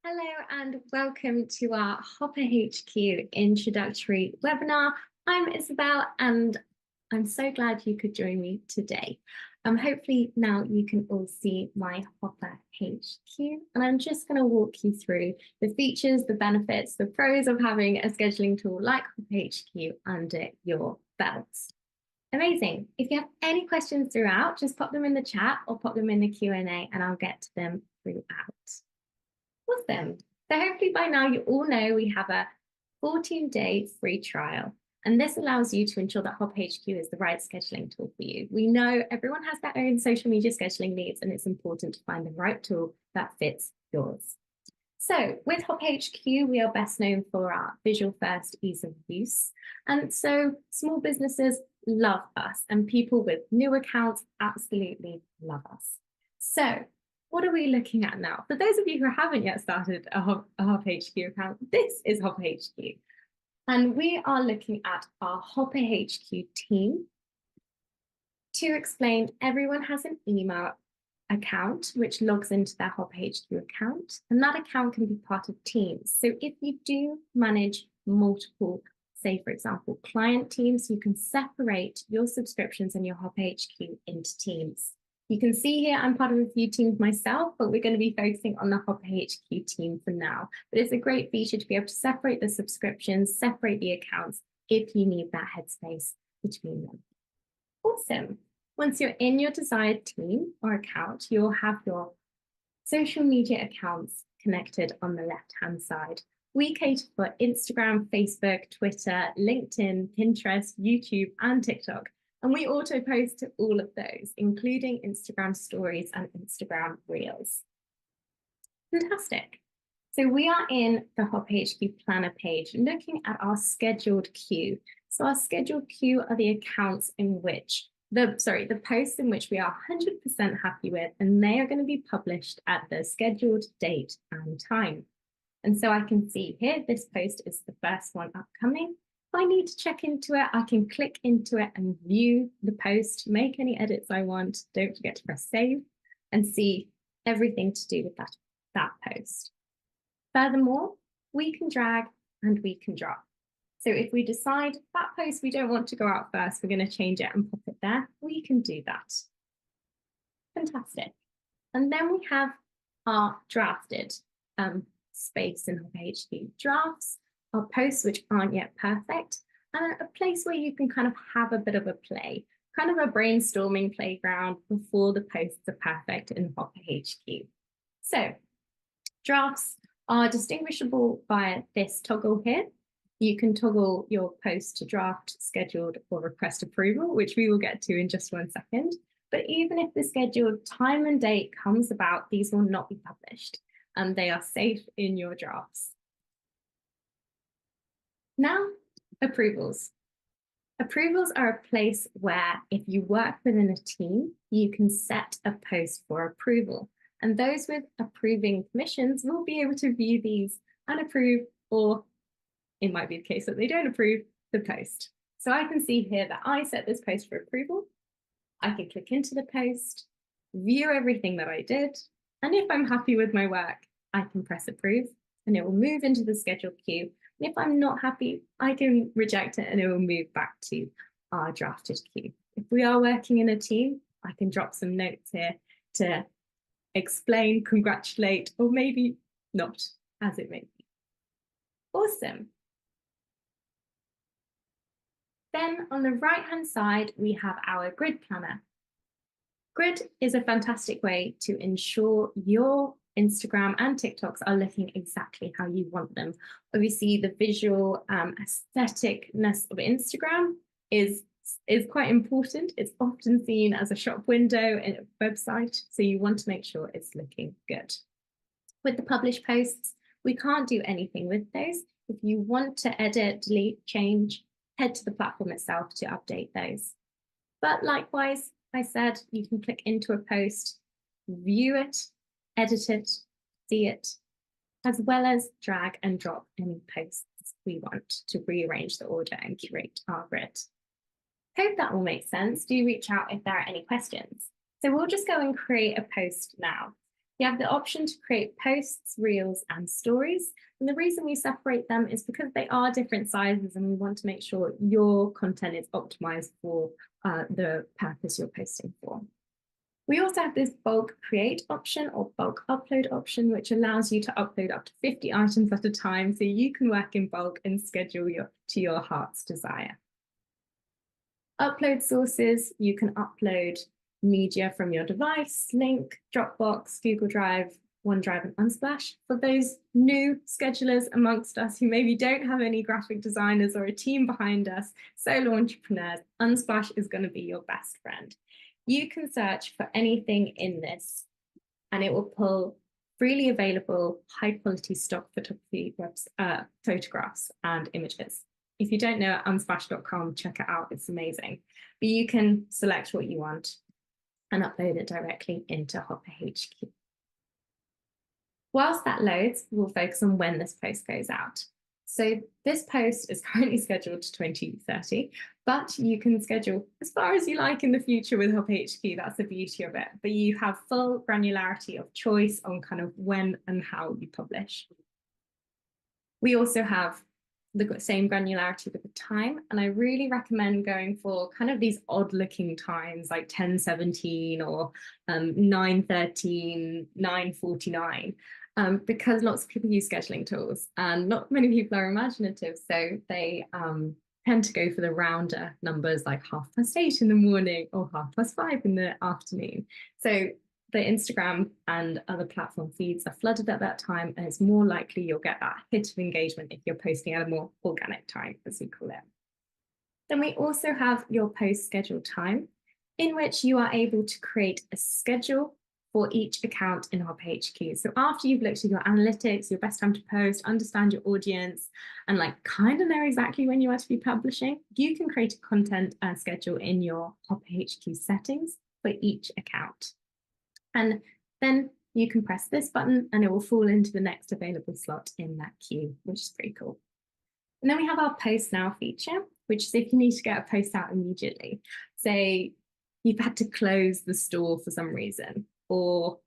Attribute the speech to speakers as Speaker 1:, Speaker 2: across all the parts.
Speaker 1: Hello and welcome to our Hopper HQ introductory webinar. I'm Isabel and I'm so glad you could join me today. Hopefully now you can all see my Hopper HQ, and I'm just going to walk you through the features, the benefits, the pros of having a scheduling tool like Hopper HQ under your belts. Amazing. If you have any questions throughout, just pop them in the chat or pop them in the Q&A and I'll get to them throughout. Awesome. So hopefully by now you all know we have a 14-day free trial, and this allows you to ensure that Hopper HQ is the right scheduling tool for you. We know everyone has their own social media scheduling needs, and it's important to find the right tool that fits yours. So with Hopper HQ, we are best known for our visual first ease of use. And so small businesses love us, and people with new accounts absolutely love us. So what are we looking at now? For those of you who haven't yet started a Hopper HQ account, this is Hopper HQ. And we are looking at our Hopper HQ team. To explain, everyone has an email account which logs into their Hopper HQ account, and that account can be part of teams. So if you do manage multiple, say for example, client teams, you can separate your subscriptions and your Hopper HQ into teams. You can see here I'm part of a few teams myself, but we're going to be focusing on the Hopper HQ team for now. But it's a great feature to be able to separate the subscriptions, separate the accounts if you need that headspace between them. Awesome. Once you're in your desired team or account, you'll have your social media accounts connected on the left-hand side. We cater for Instagram, Facebook, Twitter, LinkedIn, Pinterest, YouTube, and TikTok. And we auto post to all of those, including Instagram stories and Instagram reels. Fantastic. So we are in the Hopper HQ planner page, looking at our scheduled queue. So our scheduled queue are the accounts in which, the posts in which we are 100% happy with, and they are going to be published at the scheduled date and time. And so I can see here, this post is the first one upcoming. If I need to check into it, I can click into it and view the post, make any edits I want. Don't forget to press save and see everything to do with that post. Furthermore, we can drag and we can drop. So if we decide that post we don't want to go out first, we're going to change it and pop it there, we can do that. Fantastic. And then we have our drafted space in Hopper HQ. Drafts are posts which aren't yet perfect, and a place where you can kind of have a bit of a play, kind of a brainstorming playground before the posts are perfect in Hopper HQ. So drafts are distinguishable via this toggle here. You can toggle your post to draft, scheduled, or request approval, which we will get to in just 1 second. But even if the scheduled time and date comes about, these will not be published, and they are safe in your drafts. Now, approvals. Approvals are a place where if you work within a team, you can set a post for approval. And those with approving permissions will be able to view these and approve, or it might be the case that they don't approve the post. So I can see here that I set this post for approval. I can click into the post, view everything that I did, and if I'm happy with my work, I can press approve and it will move into the scheduled queue. And if I'm not happy, I can reject it and it will move back to our drafted queue. If we are working in a team, I can drop some notes here to explain, congratulate, or maybe not, as it may be. Awesome. Then on the right-hand side, we have our grid planner. Grid is a fantastic way to ensure your Instagram and TikToks are looking exactly how you want them. Obviously, the visual aestheticness of Instagram is quite important. It's often seen as a shop window in a website, so you want to make sure it's looking good. With the published posts, we can't do anything with those. If you want to edit, delete, change, head to the platform itself to update those. But likewise, I said you can click into a post, view it, edit it, see it, as well as drag and drop any posts we want to rearrange the order and curate our grid. Hope that all makes sense. Do reach out if there are any questions. So we'll just go and create a post now. You have the option to create posts, reels, and stories. And the reason we separate them is because they are different sizes and we want to make sure your content is optimized for the purpose you're posting for. We also have this bulk create option or bulk upload option, which allows you to upload up to 50 items at a time so you can work in bulk and schedule to your heart's desire. Upload sources, you can upload media from your device, Link, Dropbox, Google Drive, OneDrive, and Unsplash. For those new schedulers amongst us who maybe don't have any graphic designers or a team behind us, solo entrepreneurs, Unsplash is going to be your best friend. You can search for anything in this and it will pull freely available high quality stock photography photographs and images. If you don't know unsplash.com, check it out, it's amazing. But you can select what you want and upload it directly into Hopper HQ. Whilst that loads, we'll focus on when this post goes out. So this post is currently scheduled to 2030, but you can schedule as far as you like in the future with Hopper HQ. That's the beauty of it. But you have full granularity of choice on kind of when and how you publish. We also have the same granularity with the time, and I really recommend going for kind of these odd looking times like 10:17 or 9:13, 9:49. Because lots of people use scheduling tools and not many people are imaginative, so they tend to go for the rounder numbers like 8:30 in the morning or 5:30 in the afternoon. So the Instagram and other platform feeds are flooded at that time, and it's more likely you'll get that hit of engagement if you're posting at a more organic time, as we call it. Then we also have your post schedule time, in which you are able to create a schedule for each account in Hopper HQ. So after you've looked at your analytics, your best time to post, understand your audience, and like kind of know exactly when you want to be publishing, you can create a content schedule in your Hopper HQ settings for each account. And then you can press this button and it will fall into the next available slot in that queue, which is pretty cool. And then we have our post now feature, which is if you need to get a post out immediately. Say you've had to close the store for some reason, or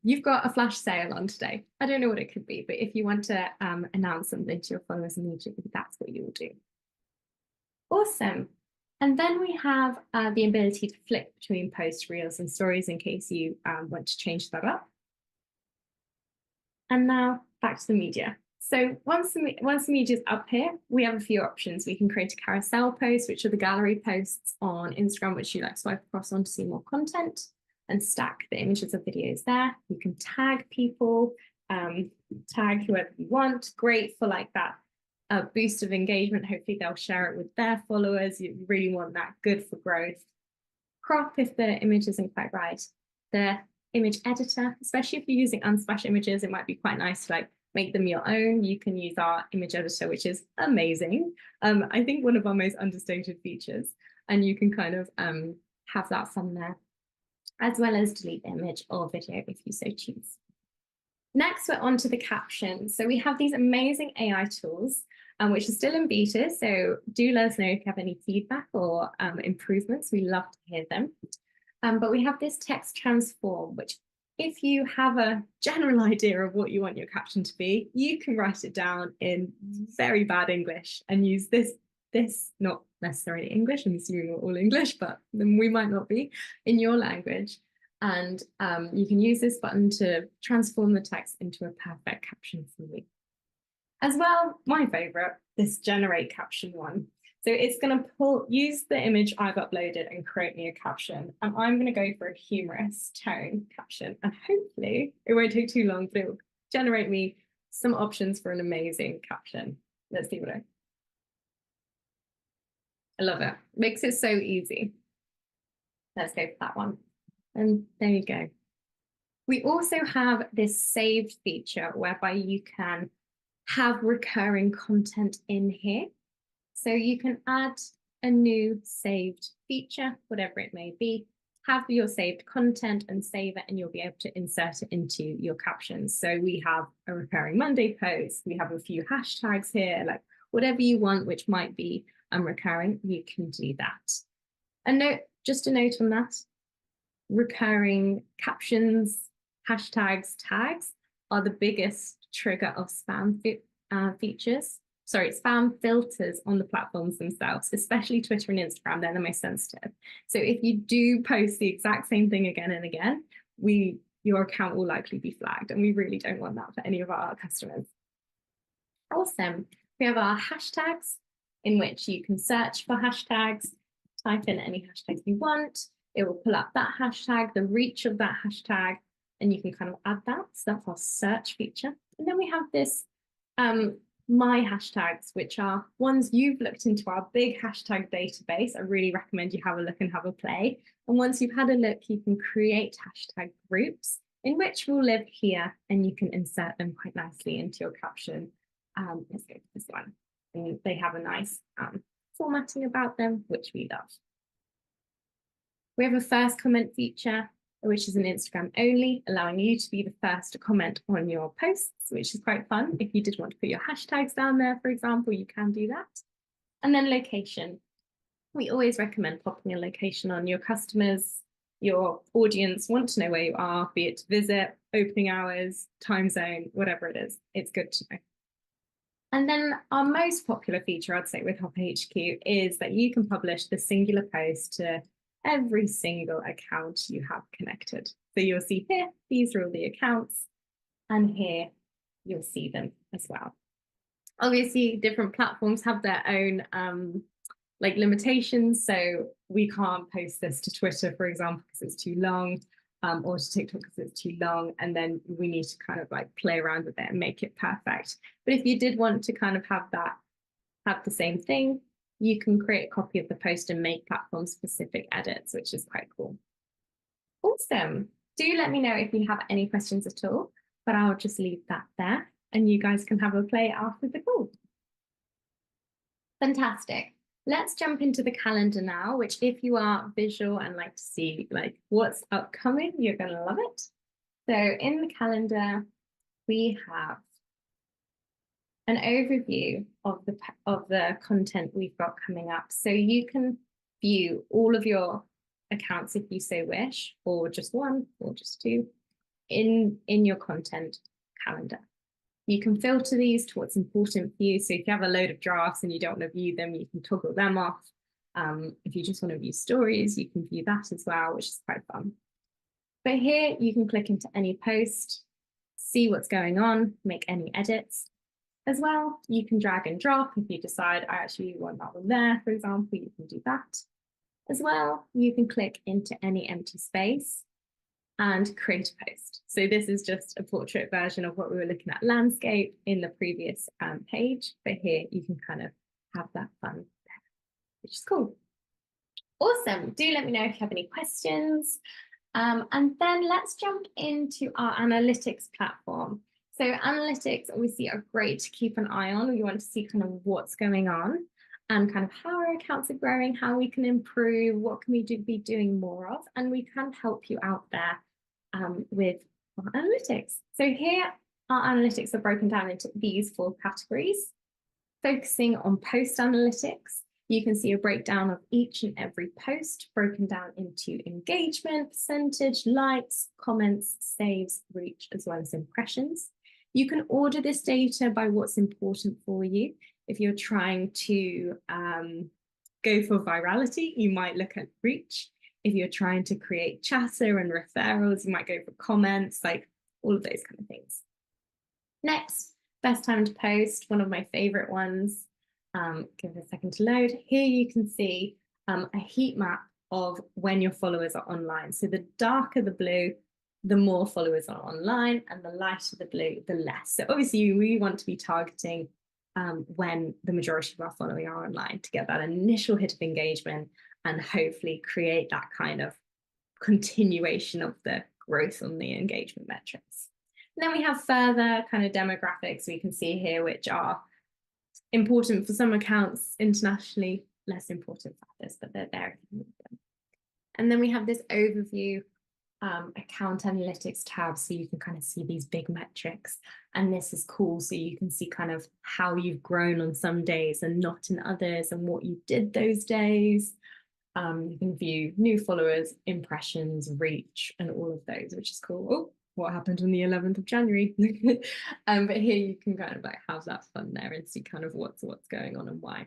Speaker 1: you've got a flash sale on today. I don't know what it could be, but if you want to announce something to your followers immediately, that's what you will do. Awesome. And then we have the ability to flip between posts, reels, and stories in case you want to change that up. And now back to the media. So once the media is up here, we have a few options. We can create a carousel post, which are the gallery posts on Instagram, which you like swipe across on to see more content and stack the images of videos there. You can tag people, tag whoever you want. Great for like that boost of engagement. Hopefully they'll share it with their followers. You really want that, good for growth. Crop if the image isn't quite right. The image editor, especially if you're using Unsplash images, it might be quite nice to like make them your own. You can use our image editor, which is amazing. I think one of our most understated features, and you can kind of have that fun there, as well as delete the image or video if you so choose. Next, we're on to the captions. So we have these amazing AI tools, which are still in beta. So do let us know if you have any feedback or improvements. We love to hear them. But we have this text transform, which if you have a general idea of what you want your caption to be, you can write it down in very bad English and use this, not necessarily English, I'm assuming we're all English, but then we might not be, in your language. And you can use this button to transform the text into a perfect caption for you. As well, my favorite, this generate caption one. So it's going to use the image I've uploaded and create me a caption. And I'm going to go for a humorous tone caption. And hopefully it won't take too long, but it will generate me some options for an amazing caption. Let's see what I love it. Makes it so easy. Let's go for that one. And there you go. We also have this saved feature whereby you can have recurring content in here. So you can add a new saved feature, whatever it may be, have your saved content and save it, and you'll be able to insert it into your captions. So we have a recurring Monday post, we have a few hashtags here, like whatever you want, which might be recurring, you can do that. And just a note on that, recurring captions hashtags tags are the biggest trigger of spam features. Sorry, spam filters on the platforms themselves, especially Twitter and Instagram. They're the most sensitive. So if you do post the exact same thing again and again, your account will likely be flagged, and we really don't want that for any of our customers. Awesome. We have our hashtags, in which you can search for hashtags, type in any hashtags you want. It will pull up that hashtag, the reach of that hashtag, and you can kind of add that. So that's our search feature. And then we have this my hashtags, which are ones you've looked into our big hashtag database. I really recommend you have a look and have a play. And once you've had a look, you can create hashtag groups in which will live here, and you can insert them quite nicely into your caption. Let's go to this one. And they have a nice formatting about them, which we love. We have a first comment feature, which is an Instagram only, allowing you to be the first to comment on your posts, which is quite fun. If you did want to put your hashtags down there, for example, you can do that. And then location. We always recommend popping a location on. Your customers, your audience want to know where you are, be it to visit, opening hours, time zone, whatever it is. It's good to know. And then our most popular feature, I'd say, with Hopper HQ is that you can publish the singular post to every single account you have connected. So you'll see here, these are all the accounts, and here you'll see them as well. Obviously, different platforms have their own like limitations. So we can't post this to Twitter, for example, because it's too long, or to TikTok because it's too long. And then we need to kind of like play around with it and make it perfect. But if you did want to kind of have the same thing, you can create a copy of the post and make platform specific edits, which is quite cool. Awesome. Do let me know if you have any questions at all, but I'll just leave that there and you guys can have a play after the call. Fantastic. Let's jump into the calendar now, which if you are visual and like to see like what's upcoming, you're going to love it. So in the calendar, we have an overview of the content we've got coming up. So you can view all of your accounts if you so wish, or just one or just two in your content calendar. You can filter these to what's important for you. So if you have a load of drafts and you don't want to view them, you can toggle them off. If you just want to view stories, you can view that as well, which is quite fun. But here you can click into any post, see what's going on, make any edits. As well, you can drag and drop if you decide, I actually want that one there, for example, you can do that. As well, you can click into any empty space and create a post. So this is just a portrait version of what we were looking at landscape in the previous page, but here you can kind of have that fun there, which is cool. Awesome. Do let me know if you have any questions. And then let's jump into our analytics platform. So analytics obviously are great to keep an eye on. We want to see kind of what's going on and kind of how our accounts are growing, how we can improve, what can we be doing more of, and we can help you out there with our analytics. So here, our analytics are broken down into these 4 categories. Focusing on post analytics, you can see a breakdown of each and every post broken down into engagement, percentage, likes, comments, saves, reach, as well as impressions. You can order this data by what's important for you. If you're trying to go for virality, you might look at reach. If you're trying to create chatter and referrals, you might go for comments, like all of those kind of things. Next, best time to post, one of my favorite ones. Give it a second to load. Here you can see a heat map of when your followers are online. So the darker the blue, the more followers are online, and the lighter the blue, the less. So obviously we want to be targeting when the majority of our following are online to get that initial hit of engagement and hopefully create that kind of continuation of the growth on the engagement metrics. And then we have further kind of demographics we can see here, which are important for some accounts, internationally less important for others, but they're there. And then we have this overview account analytics tab, so you can kind of see these big metrics, and this is cool, so you can see kind of how you've grown on some days and not in others, and what you did those days. You can view new followers, impressions, reach, and all of those, which is cool. Oh, what happened on the 11th of January. But here you can kind of like have that fun there and see kind of what's going on and why,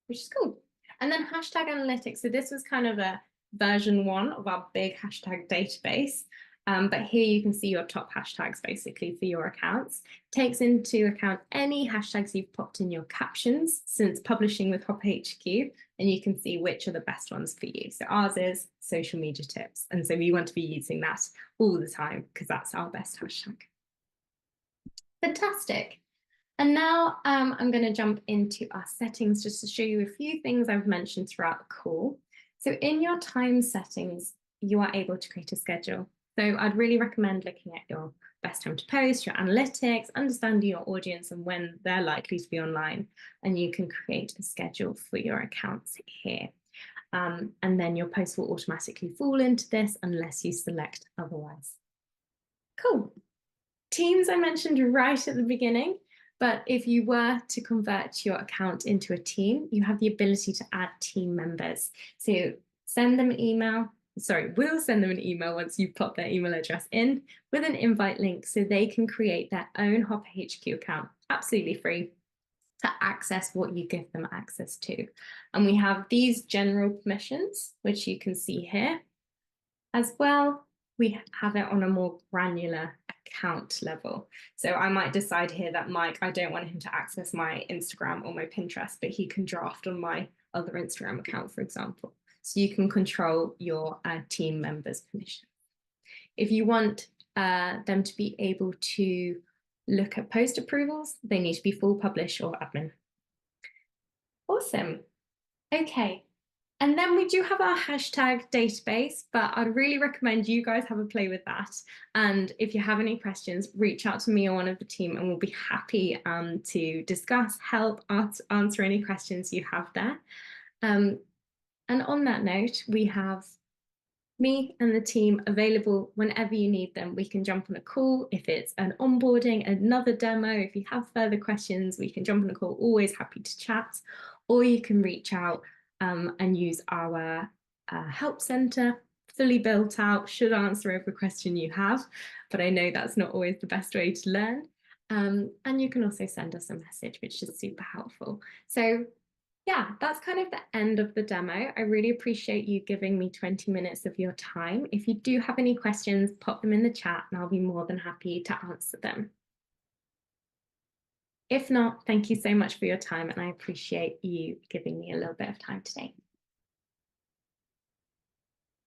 Speaker 1: which is cool. And then hashtag analytics. So this was kind of a version 1 of our big hashtag database. But here you can see your top hashtags basically for your accounts. Takes into account any hashtags you've popped in your captions since publishing with Hopper HQ, and you can see which are the best ones for you. So ours is social media tips. And so we want to be using that all the time because that's our best hashtag. Fantastic. And now I'm going to jump into our settings just to show you a few things I've mentioned throughout the call. So in your time settings, you are able to create a schedule. So I'd really recommend looking at your best time to post, your analytics, understanding your audience and when they're likely to be online. And you can create a schedule for your accounts here. And then your posts will automatically fall into this unless you select otherwise. Cool. Teams I mentioned right at the beginning. But if you were to convert your account into a team, you have the ability to add team members. So send them an email. Sorry, we'll send them an email once you pop their email address in with an invite link so they can create their own Hopper HQ account, absolutely free, to access what you give them access to. And we have these general permissions, which you can see here. As well, we have it on a more granular account level. So I might decide here that Mike, I don't want him to access my Instagram or my Pinterest, but he can draft on my other Instagram account, for example. So you can control your team members' permission. If you want them to be able to look at post approvals, they need to be full publish or admin. Awesome. Okay. And then we do have our hashtag database, but I'd really recommend you guys have a play with that. And if you have any questions, reach out to me or one of the team and we'll be happy to discuss, help, answer any questions you have there. And on that note, we have me and the team available whenever you need them. We can jump on a call if it's an onboarding, another demo. If you have further questions, we can jump on a call, always happy to chat. Or you can reach out and use our help center, fully built out, should answer every question you have, but I know that's not always the best way to learn. And you can also send us a message, which is super helpful. So yeah, that's kind of the end of the demo. I really appreciate you giving me 20 minutes of your time. If you do have any questions, pop them in the chat and I'll be more than happy to answer them. If not, thank you so much for your time and I appreciate you giving me a little bit of time today.